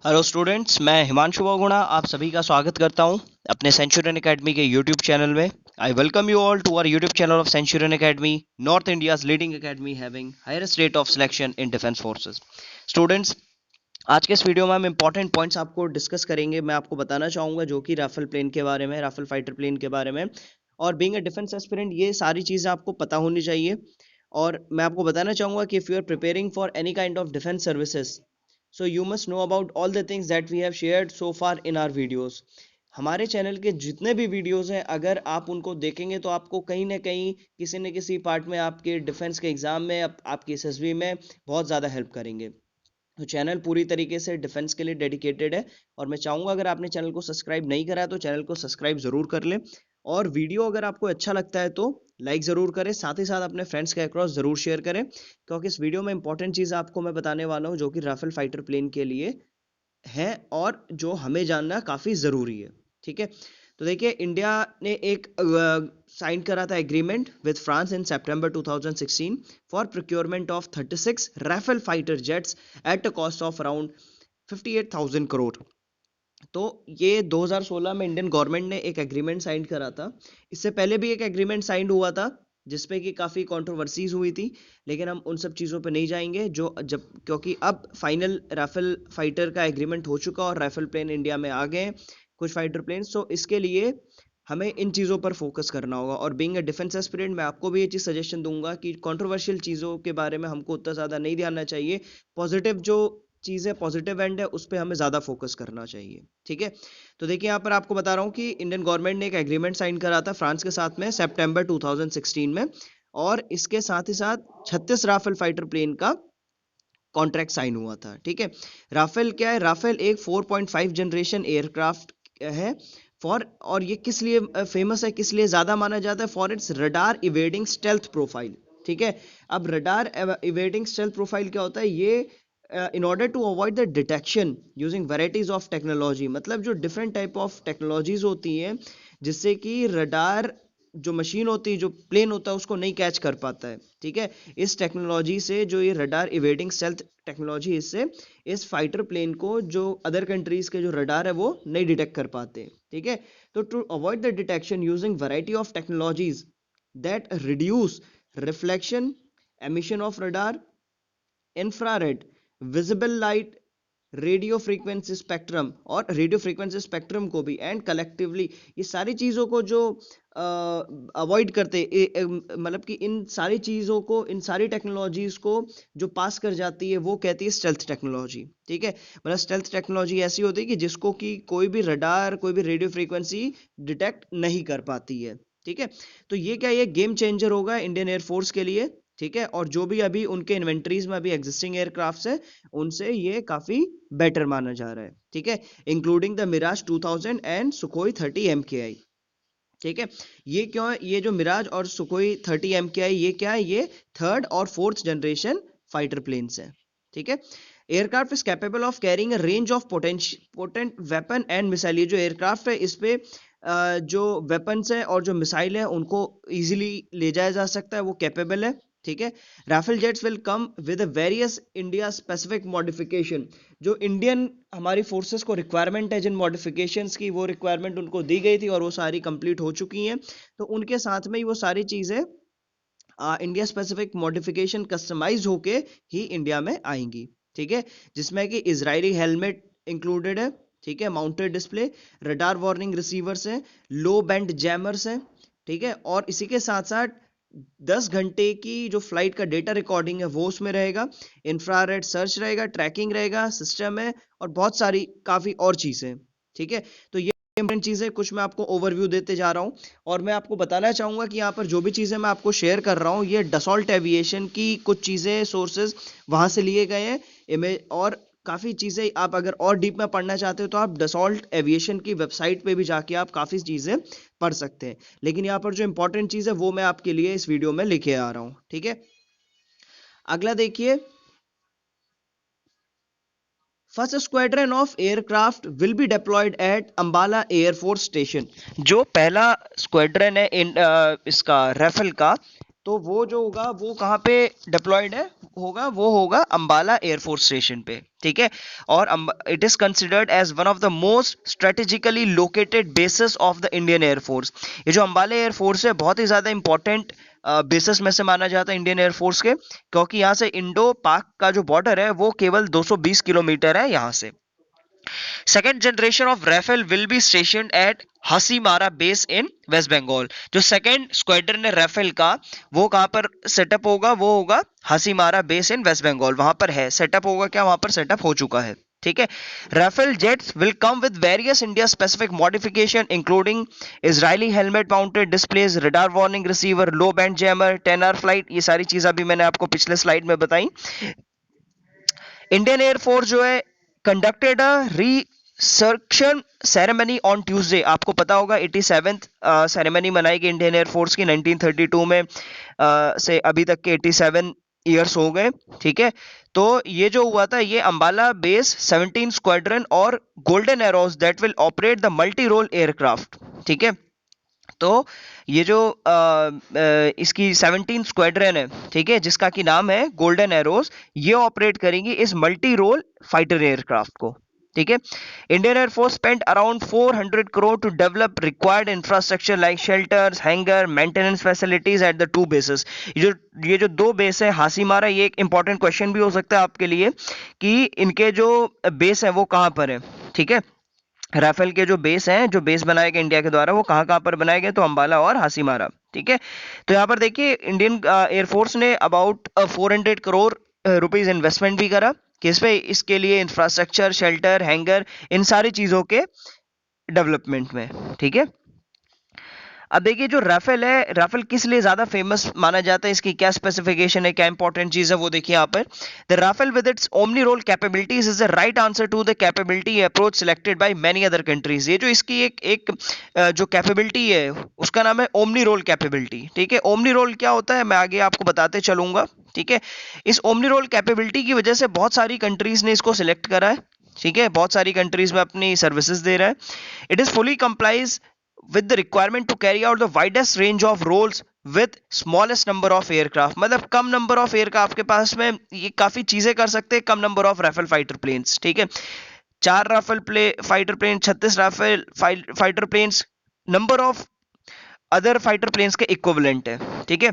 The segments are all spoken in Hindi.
हेलो स्टूडेंट्स, मैं हिमांशु बहुगुणा आप सभी का स्वागत करता हूं अपने सेंचुरियन एकेडमी के यूट्यूब चैनल में। I welcome you all to our YouTube channel of Centurion Academy, north India's leading academy having highest rate of selection in defence forces. Students, आज के इस वीडियो में हम इंपॉर्टेंट पॉइंट्स आपको डिस्कस करेंगे। मैं आपको बताना चाहूँगा जो कि राफेल प्लेन के बारे में, राफेल फाइटर प्लेन के बारे में। और बीइंग अ डिफेंस एस्पिरेंट ये सारी चीज़ें आपको पता होनी चाहिए। और मैं आपको बताना चाहूँगा कि if you are preparing for any kind of defence services, so you must know about all the things that we have shared so far in our videos. हमारे चैनल के जितने भी वीडियोस हैं, अगर आप उनको देखेंगे तो आपको कहीं ना कहीं किसी न किसी पार्ट में आपके डिफेंस के एग्जाम में, आपकी एसएसबी में बहुत ज़्यादा हेल्प करेंगे। तो चैनल पूरी तरीके से डिफेंस के लिए डेडिकेटेड है। और मैं चाहूँगा अगर आपने चैनल को सब्सक्राइब नहीं करा है तो चैनल को सब्सक्राइब ज़रूर कर लें। और वीडियो अगर आपको अच्छा लगता है तो लाइक ज़रूर करें, साथ ही साथ अपने फ्रेंड्स के अक्रॉस ज़रूर शेयर करें, क्योंकि इस वीडियो में इंपॉर्टेंट चीज़ आपको मैं बताने वाला हूँ जो कि राफेल फाइटर प्लेन के लिए है और जो हमें जानना काफ़ी ज़रूरी है। ठीक है, तो देखिए इंडिया ने एक साइन करा था agreement with France in September 2016 for procurement of 36 Rafale fighter jets at a cost of around 58,000 crore. तो ये 2016 में इंडियन गवर्नमेंट ने एक एग्रीमेंट साइन करा था। इससे पहले भी एक एग्रीमेंट साइन हुआ था जिसपे कि काफ़ी कंट्रोवर्सीज हुई थी, लेकिन हम उन सब चीज़ों पे नहीं जाएंगे जो जब, क्योंकि अब फाइनल राफेल फाइटर का एग्रीमेंट हो चुका और राफेल प्लेन इंडिया में आ गए कुछ फाइटर प्लेन। तो इसके लिए हमें इन चीज़ों पर फोकस करना होगा। और बीइंग अ डिफेंस एस्पिरेंट मैं आपको भी ये चीज़ सजेशन दूंगा कि कंट्रोवर्शियल चीज़ों के बारे में हमको उतना ज़्यादा नहीं ध्यान चाहिए। पॉजिटिव जो चीज़ है, पॉजिटिव एंड है, उस पर हमें ज़्यादा फोकस करना चाहिए। ठीक है, तो देखिए यहाँ पर आपको बता रहा हूँ कि इंडियन गवर्नमेंट ने एक एग्रीमेंट साइन करा था फ्रांस के साथ में सितंबर 2016 में। और इसके साथ ही साथ 36 राफेल फाइटर प्लेन का कॉन्ट्रैक्ट साइन हुआ था। ठीक है, राफेल क्या है? राफेल एक 4.5 जनरेशन एयरक्राफ्ट है। फॉर, और ये किस लिए फेमस है, किस लिए ज्यादा माना जाता है? For its radar evading stealth profile. ठीक है, अब रडार इवेडिंग स्टेल्थ प्रोफाइल क्या होता है? ये in order to avoid the detection using varieties of technology, मतलब जो डिफरेंट टाइप ऑफ टेक्नोलॉजीज होती हैं जिससे कि रडार जो मशीन होती है, जो प्लेन होता है, उसको नहीं कैच कर पाता है। ठीक है, इस टेक्नोलॉजी से, जो ये रडार इवेडिंग स्टेल्थ टेक्नोलॉजी, इससे इस फाइटर प्लेन को जो अदर कंट्रीज के जो रडार है वो नहीं डिटेक्ट कर पाते। ठीक है, तो to avoid the detection using variety of technologies that reduce reflection, emission of radar, infrared, visible light, radio frequency spectrum, और रेडियो फ्रीक्वेंसी स्पेक्ट्रम को भी, एंड कलेक्टिवली ये सारी चीज़ों को जो अवॉइड करते, मतलब कि इन सारी चीज़ों को, इन सारी टेक्नोलॉजीज को जो पास कर जाती है वो कहती है स्टेल्थ टेक्नोलॉजी। ठीक है, मतलब स्टेल्थ टेक्नोलॉजी ऐसी होती है कि जिसको कि कोई भी रडार, कोई भी रेडियो फ्रीक्वेंसी डिटेक्ट नहीं कर पाती है। ठीक है, तो ये क्या, ये गेम चेंजर होगा इंडियन एयरफोर्स के लिए। ठीक है, और जो भी अभी उनके इन्वेंट्रीज में अभी एग्जिस्टिंग एयरक्राफ्ट है उनसे ये काफी बेटर माना जा रहा है। ठीक है, including the Mirage 2000 and Sukhoi 30 MKI। ठीक है, ये क्यों है? ये जो मिराज और सुखोई 30 MKI, ये क्या है? ये थर्ड और फोर्थ जनरेशन फाइटर प्लेन्स है। ठीक है, aircraft is capable of carrying a range of potent weapon and missile. ये जो एयरक्राफ्ट है इस पे जो वेपन्स है और जो मिसाइल है उनको इजीली ले जाया जा सकता है, वो कैपेबल है। ठीक है, Rafale jets will come with various India specific modification. जो इंडियन हमारी फोर्सेस को रिक्वायरमेंट है जिन मॉडिफिकेशंस की, वो रिक्वायरमेंट उनको दी गई थी और वो सारी कंप्लीट हो चुकी हैं। तो उनके साथ में ही वो सारी चीज़ें इंडिया स्पेसिफिक मॉडिफिकेशन कस्टमाइज होके ही इंडिया में आएंगी। ठीक है, जिसमें कि इजरायली हेलमेट इंक्लूडेड है। ठीक है, mounted display, radar warning receivers हैं, लो बैंड जैमर्स हैं। ठीक है, और इसी के साथ साथ 10 घंटे की जो फ्लाइट का डेटा रिकॉर्डिंग है वो उसमें रहेगा, इंफ्रारेड सर्च रहेगा, ट्रैकिंग रहेगा, सिस्टम है, और बहुत सारी काफ़ी और चीज़ें। ठीक है, तो ये इंपॉर्टेंट चीज़ें कुछ मैं आपको ओवरव्यू देते जा रहा हूँ। और मैं आपको बताना चाहूँगा कि यहाँ पर जो भी चीज़ें मैं आपको शेयर कर रहा हूँ, ये डसॉल्ट एविएशन की कुछ चीज़ें, सोर्सेज वहाँ से लिए गए हैं इमेज। और काफ़ी चीज़ें आप अगर और डीप में पढ़ना चाहते हो तो आप डसॉल्ट एविएशन की वेबसाइट पे भी जाके आप काफ़ी चीज़ें पढ़ सकते हैं। लेकिन यहाँ पर जो इंपॉर्टेंट चीज़ है वो मैं आपके लिए इस वीडियो में लिखे आ रहा हूँ। ठीक है, अगला देखिए, first squadron of aircraft will be diploid eight Ambala air force station. जो पहला स्क्वाड्रन है इसका राफेल का, तो वो जो होगा वो कहाँ पे डिप्लॉयड है होगा, वो होगा अंबाला एयरफोर्स स्टेशन पे, ठीक है। और it is considered as one of the most strategically located bases of the Indian Air Force. ये जो अंबाला एयरफोर्स है बहुत ही ज्यादा इंपॉर्टेंट बेसिस में से माना जाता है इंडियन एयरफोर्स के, क्योंकि यहाँ से इंडो पाक का जो बॉर्डर है वो केवल 220 किलोमीटर है यहाँ से। Second generation of Rafale will be station at Hasimara base in West Bengal. जो सेकेंड स्क्वाड्रन है राफेल का वो कहां पर सेटअप होगा, वो होगा हसीमारा बेस इन वेस्ट बंगाल, वहां पर है। सेटअप होगा क्या, वहां पर सेटअप हो चुका है, ठीक है। Rafale jets will come with various India specific modification including Israeli helmet mounted displays, radar warning receiver, low band jammer, 10 hour flight. ये सारी चीज अभी मैंने आपको पिछले स्लाइड में बताई। इंडियन एयरफोर्स जो है conducted a resurrection ceremony on Tuesday. आपको पता होगा 87th सेरेमनी मनाई गई इंडियन एयरफोर्स की 1932 में, से अभी तक के 87 ईयर्स हो गए, ठीक है। तो ये जो हुआ था ये अंबाला बेस 17 स्क्वाड्रन और golden arrows that will operate the multi role aircraft, ठीक है। तो ये जो इसकी 17 स्क्वाड्रन है, ठीक है, जिसका की नाम है गोल्डन एरोज, ये ऑपरेट करेंगी इस मल्टी रोल फाइटर एयरक्राफ्ट को, ठीक है। Indian Air Force spent around 400 crore to develop required infrastructure like shelters, hangar, maintenance facilities at the two bases. ये जो दो बेस है हासीमारा, ये एक इंपॉर्टेंट क्वेश्चन भी हो सकता है आपके लिए कि इनके जो बेस है वो कहां पर है, ठीक है। राफेल के जो बेस हैं, जो बेस बनाए गए इंडिया के द्वारा, वो कहां कहां पर बनाए गए, तो अंबाला और हासीमारा, ठीक है। तो यहाँ पर देखिए इंडियन एयरफोर्स ने अबाउट 400 करोड़ रुपीज इन्वेस्टमेंट भी करा किस पे, इसके लिए इंफ्रास्ट्रक्चर, शेल्टर, हैंगर, इन सारी चीजों के डेवलपमेंट में, ठीक है। अब देखिए जो राफेल है, राफेल किस लिए ज्यादा फेमस माना जाता है, इसकी क्या स्पेसिफिकेशन है, क्या इंपॉर्टेंट चीज है, वो देखिए यहाँ पर। The Rafale with its omni role capabilities is the right answer to the capability approach selected by many other countries. ये जो इसकी एक जो कैपेबिलिटी है उसका नाम है ओमनी रोल कैपेबिलिटी, ठीक है। ओमनी रोल क्या होता है मैं आगे आपको बताते चलूंगा, ठीक है। इस ओमनी रोल कैपेबिलिटी की वजह से बहुत सारी कंट्रीज ने इसको सिलेक्ट करा है, ठीक है। बहुत सारी कंट्रीज में अपनी सर्विसेज दे रहा है। It is fully complies with the requirement to carry out the widest range of roles with smallest number of aircraft। मतलब कम नंबर ऑफ एयरक्राफ्ट के पास में ये काफी चीजें कर सकते हैं, कम number of Rafale fighter planes, ठीक है। 4 Rafale fighter plane, 36 Rafale fighter planes number of other fighter planes के इक्विवेलेंट है, ठीक है।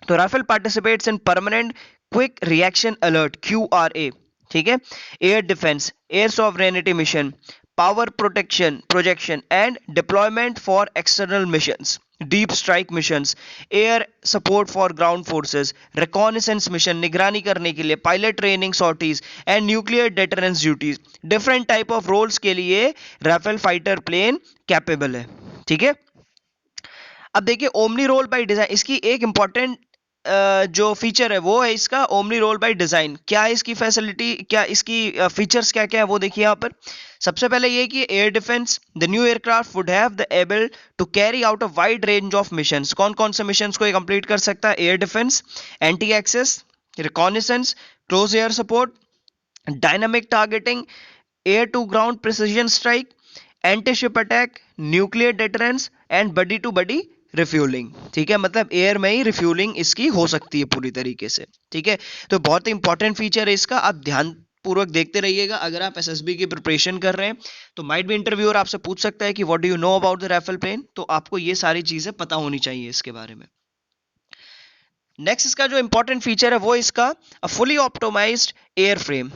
तो Rafale participates in permanent quick reaction alert QRA, ठीक है, air defence, air sovereignty mission, power projection and deployment for external missions, deep strike missions, air support for ground forces, reconnaissance mission निगरानी करने के लिए, pilot training sorties and nuclear deterrence duties। different type of roles के लिए राफेल फाइटर प्लेन कैपेबल है, ठीक है। अब देखिए ओमनी रोल बाय डिजाइन, इसकी एक इंपॉर्टेंट जो फीचर है वो है इसका ओमनी रोल बाय डिजाइन। क्या है इसकी फैसिलिटी, क्या इसकी फीचर्स क्या क्या है वो देखिए यहाँ पर। सबसे पहले ये कि air defence, the new aircraft would have the able to carry out a wide range of missions. कौन कौन से मिशंस को ये कंप्लीट कर सकता है, air defence, anti access, reconnaissance, close air support, dynamic targeting, air to ground precision strike, anti ship attack, nuclear deterrence and buddy to buddy refuelling, ठीक है। मतलब एयर में ही रिफ्यूलिंग इसकी हो सकती है पूरी तरीके से, ठीक है। तो बहुत ही इंपॉर्टेंट फीचर है इसका, आप ध्यान पूर्वक देखते रहिएगा। अगर आप एसएसबी की प्रिपरेशन कर रहे हैं तो माइट भी इंटरव्यूअर आपसे पूछ सकता है कि what do you know about the Rafale plane, तो आपको ये सारी चीजें पता होनी चाहिए इसके बारे में। नेक्स्ट इसका जो इंपॉर्टेंट फीचर है वो इसका फुली ऑप्टिमाइज्ड एयर फ्रेम,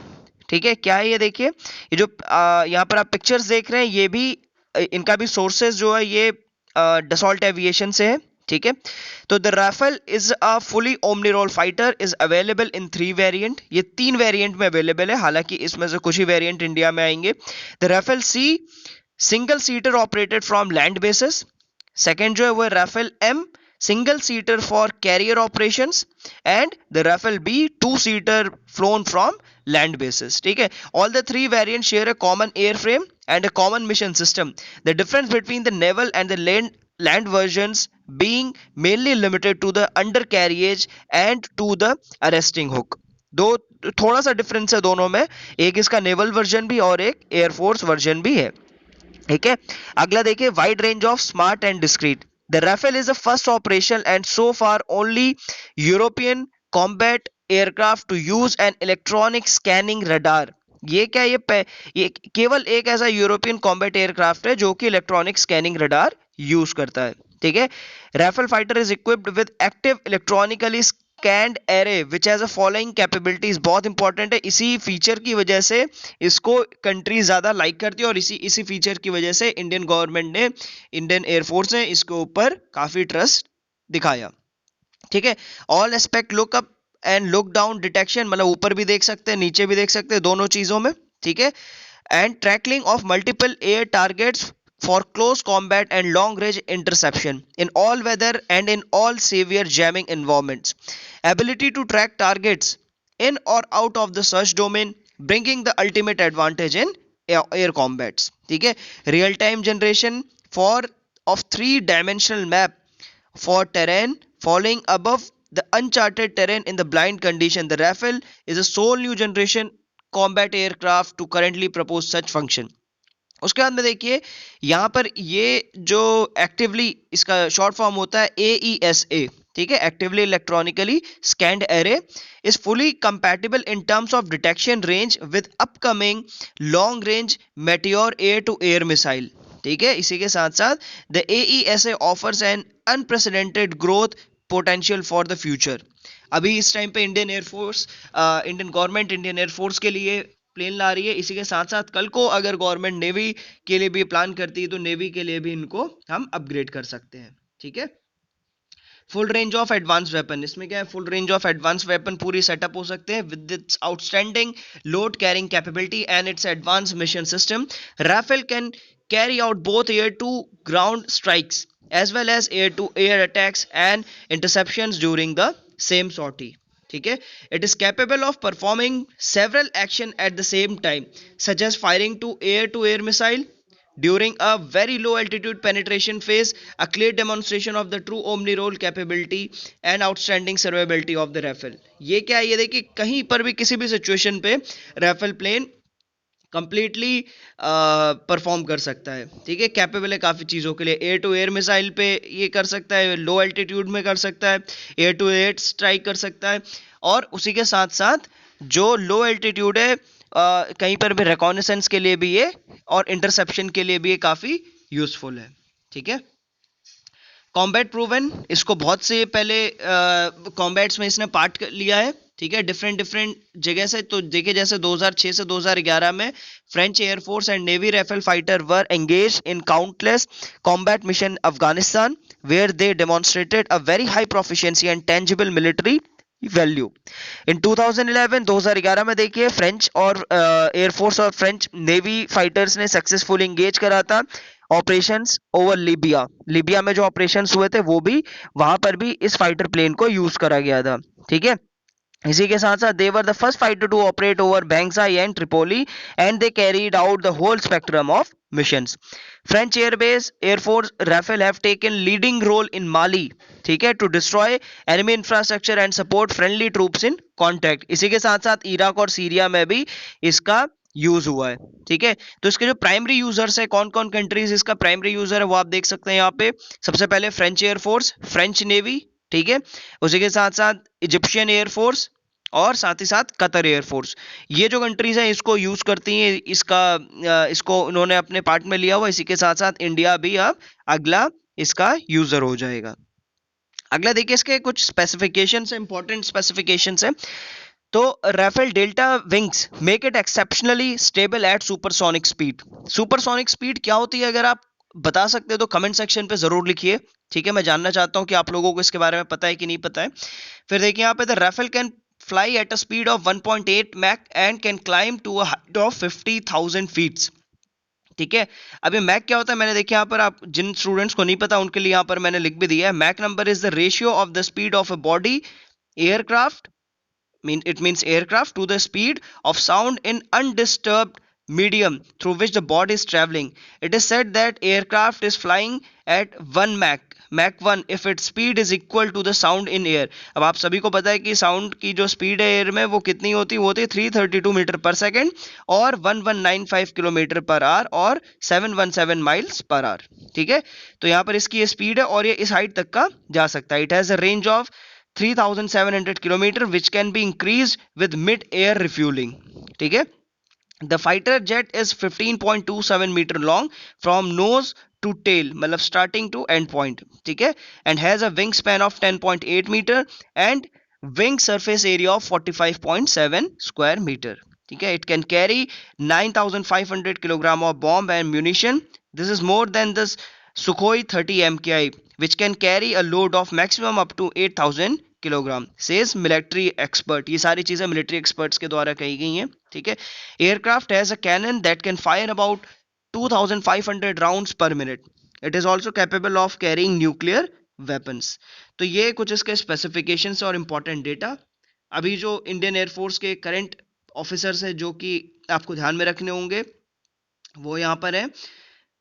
ठीक है। क्या है ये देखिए, ये जो यहाँ पर आप पिक्चर्स देख रहे हैं ये भी इनका भी सोर्सेज जो है ये डसॉल्ट एविएशन से है, ठीक है। तो the Rafale is a fully omni role fighter, is available in 3 variant. ये 3 वेरिएंट में अवेलेबल है, हालांकि इसमें से कुछ ही वेरिएंट इंडिया में आएंगे। The Rafale C single seater operated from land basis. Second जो है वो Rafale M single seater for carrier operations and the Rafale B 2 seater flown from land basis, ठीक है। all the 3 variants share a common airframe and a common mission system, the difference between the naval and the land versions being mainly limited to the undercarriage and to the arresting hook। दो थोड़ा सा डिफरेंस है दोनों में, एक इसका नेवल वर्जन भी और एक एयरफोर्स वर्जन भी है, ठीक है। अगला देखिए wide range of smart and discrete. The Rafale is the first operational and so far only European combat aircraft to use an electronic scanning radar. ये क्या ये केवल एक ऐसा यूरोपियन कॉम्बैट एयरक्राफ्ट है जो कि इलेक्ट्रॉनिक स्कैनिंग रडार यूज करता है। ठीक है। Rafale fighter is equipped with active electronically scanned array which has a following capabilities. बहुत इंपॉर्टेंट है, इसी फीचर की वजह से इसको कंट्री ज्यादा लाइक करती है और इसी इसी फीचर की वजह से इंडियन गवर्नमेंट ने, इंडियन एयरफोर्स ने इसके ऊपर काफी ट्रस्ट दिखाया। ठीक है। All aspect lookup and look down detection, मतलब ऊपर भी देख सकते हैं नीचे भी देख सकते हैं, दोनों चीजों में। ठीक है। And tracking of multiple air targets for close combat and long range interception in all weather and in all severe jamming environments. Ability to track targets in or out of the search domain, bringing the ultimate advantage in air combats. ठीक है। real time generation for of 3-dimensional map for terrain falling above the uncharted terrain in the blind condition. The Rafale is a sole new generation combat aircraft to currently propose such function. उसके बाद में देखिए यहां पर ये जो एक्टिवली, इसका शॉर्ट फॉर्म होता है AESA। ठीक है। Actively electronically scanned array is fully compatible in terms of detection range with upcoming long range Meteor air to air missile. ठीक है। इसी के साथ साथ the AESA offers an unprecedented growth potential for the future. अभी इस टाइम पे Indian Air Force, Indian government Indian Air Force के लिए प्लेन ला रही है। इसी के साथ साथ कल को अगर गवर्नमेंट नेवी के लिए भी प्लान करती है तो नेवी के लिए भी इनको हम अपग्रेड कर सकते हैं। ठीक है। Full range of advance weapon, इसमें क्या है, full range of advance weapon पूरी सेटअप हो सकते हैं with its outstanding load carrying capability and its advance mission system. Rafale can carry out both air to ground strikes as well as air to air attacks and interceptions during the same sortie. ठीक है। It is capable of performing several action at the same time such as firing to air missile during a very low altitude penetration phase, a clear demonstration of the true omni role capability and outstanding survivability of the Rafale. ये क्या है, ये देखिए कहीं पर भी किसी भी सिचुएशन पे राफेल प्लेन कंप्लीटली परफॉर्म कर सकता है। ठीक है। कैपेबल है काफ़ी चीज़ों के लिए, एयर टू एयर मिसाइल पे ये कर सकता है, लो एल्टीट्यूड में कर सकता है, एयर टू एयर स्ट्राइक कर सकता है, और उसी के साथ साथ जो लो एल्टीट्यूड है कहीं पर भी रिकॉनेसेंस के लिए भी ये, और इंटरसेप्शन के लिए भी ये काफ़ी यूजफुल है। ठीक है। कॉम्बैट प्रूवन, इसको बहुत से पहले कॉम्बैट्स में इसने पार्ट लिया है। ठीक है। डिफरेंट डिफरेंट जगह से, तो देखिए जैसे 2006 से 2011 में French air force and navy Rafale fighter were engage in countless combat mission Afghanistan where they demonstrated a very high proficiency and tangible military value. In 2011 में देखिए फ्रेंच और एयरफोर्स और फ्रेंच नेवी फाइटर्स ने सक्सेसफुल एंगेज करा था ऑपरेशंस ओवर लीबिया में जो ऑपरेशंस हुए थे वो भी, वहां पर भी इस फाइटर प्लेन को यूज करा गया था। ठीक है। इसी के साथ साथ they were the first fighter to operate over Benghazi and Tripoli and they carried out the whole spectrum of missions. French airbase air force Rafale have taken leading role in Mali. ठीक है। To destroy enemy infrastructure and support friendly troops in contact. इसी के साथ साथ इराक और सीरिया में भी इसका यूज हुआ है। ठीक है। तो इसके जो प्राइमरी यूजर्स है, कौन कौन कंट्रीज इसका प्राइमरी यूजर है वो आप देख सकते हैं यहाँ पे। सबसे पहले फ्रेंच एयरफोर्स, फ्रेंच नेवी। ठीक है। उसी के साथ साथ इजिप्शियन एयरफोर्स और साथ ही साथ कतर एयरफोर्स। ये जो कंट्रीज हैं इसको यूज करती हैं, इसको उन्होंने अपने पार्ट में लिया हुआ। इसी के साथ साथ इंडिया भी अब अगला इसका यूजर हो जाएगा। अगला देखिए इसके कुछ स्पेसिफिकेशंस है, इंपॉर्टेंट स्पेसिफिकेशंस है। तो Rafale delta wings make it exceptionally stable at supersonic speed. Supersonic speed क्या होती है, अगर आप बता सकते हो तो कमेंट सेक्शन पे जरूर लिखिए। ठीक है। मैं जानना चाहता हूं कि आप लोगों को इसके बारे में पता है कि नहीं पता है। फिर देखिए यहाँ पे the Rafale can fly at a speed of 1.8 Mach and can climb to a height of 50,000 feet. ठीक है। अभी मैक क्या होता है, मैंने देखिए यहाँ पर, आप जिन स्टूडेंट्स को नहीं पता उनके लिए यहाँ पर मैंने लिख भी दिया है। Mach number is the ratio of the speed of a body aircraft, it means aircraft, to the speed of sound in undisturbed medium through which the body is traveling. It is said that aircraft is flying at 1 Mach Mac 1 if it speed is equal to the sound in air. अब आप सभी को पता है कि साउंड की जो स्पीड है एयर में वो कितनी होती है, वो होती है 332 मीटर पर सेकेंड और 1195 किलोमीटर पर आवर और 717 माइल्स पर आवर। ठीक है, तो यहाँ पर इसकी ये स्पीड है और ये इस हाइट तक का जा सकता है। It has a range of 3700 kilometre which can be increase with mid air refuelling. ठीक है, the fighter jet is 15.27 metre long from nose to tail, मतलब स्टार्टिंग टू एंड पॉइंट। ठीक है, and has a wing span of 10.8 metre and wing surface area of 45.7 square metre. ठीक है, it can carry 9500 kilogram of bomb and munition. This is more then this Sukhoi 30 MKI which can carry a load of maximum up to 8000 kilogram, says military expert. ये सारी चीजें मिलिट्री एक्सपर्ट्स के द्वारा कही गई हैं। ठीक है, aircraft has a cannon that can fire about 2500 rounds per minute. It is also capable of carrying nuclear weapons. तो ये कुछ इसके स्पेसिफिकेशंस और इंपॉर्टेंट डेटा। अभी जो इंडियन एयरफोर्स के करंट ऑफिसर्स हैं जो कि आपको ध्यान में रखने होंगे वो यहाँ पर है।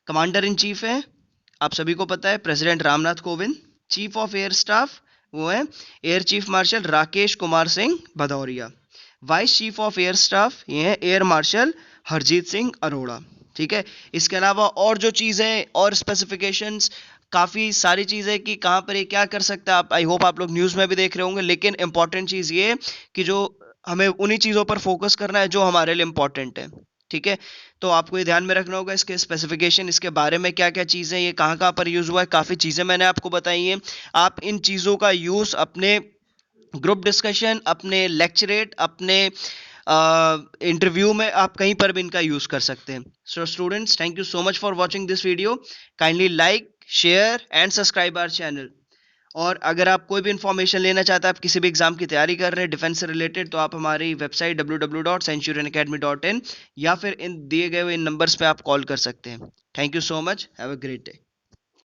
कमांडर इन चीफ है, आप सभी को पता है, president Ramnath Kovind. Chief of air staff वो है air chief marshal Rakesh Kumar Singh Bhadauria. Vice chief of air staff ये है एयर मार्शल हरजीत सिंह अरोड़ा। ठीक है, इसके अलावा और जो चीज़ें और स्पेसिफिकेशंस काफ़ी सारी चीज़ें कि कहाँ पर ये क्या कर सकता है, आप आई होप आप लोग न्यूज़ में भी देख रहे होंगे। लेकिन इंपॉर्टेंट चीज़ ये कि जो हमें उन्हीं चीज़ों पर फोकस करना है जो हमारे लिए इंपॉर्टेंट है। ठीक है, तो आपको ये ध्यान में रखना होगा इसके स्पेसिफिकेशन, इसके बारे में क्या क्या चीज़ें, ये कहाँ कहाँ पर यूज़ हुआ है, काफ़ी चीज़ें मैंने आपको बताई हैं। आप इन चीज़ों का यूज़ अपने ग्रुप डिस्कशन, अपने लेक्चरेट, अपने इंटरव्यू में आप कहीं पर भी इनका यूज़ कर सकते हैं। So students, thank you so much for watching this video. Kindly like, share and subscribe our channel. और अगर आप कोई भी इंफॉर्मेशन लेना चाहते हैं, आप किसी भी एग्जाम की तैयारी कर रहे हैं डिफेंस से रिलेटेड, तो आप हमारी वेबसाइट www.centurionacademy.in या फिर इन दिए गए हुए इन नंबर्स पे आप कॉल कर सकते हैं। Thank you so much, have a great day.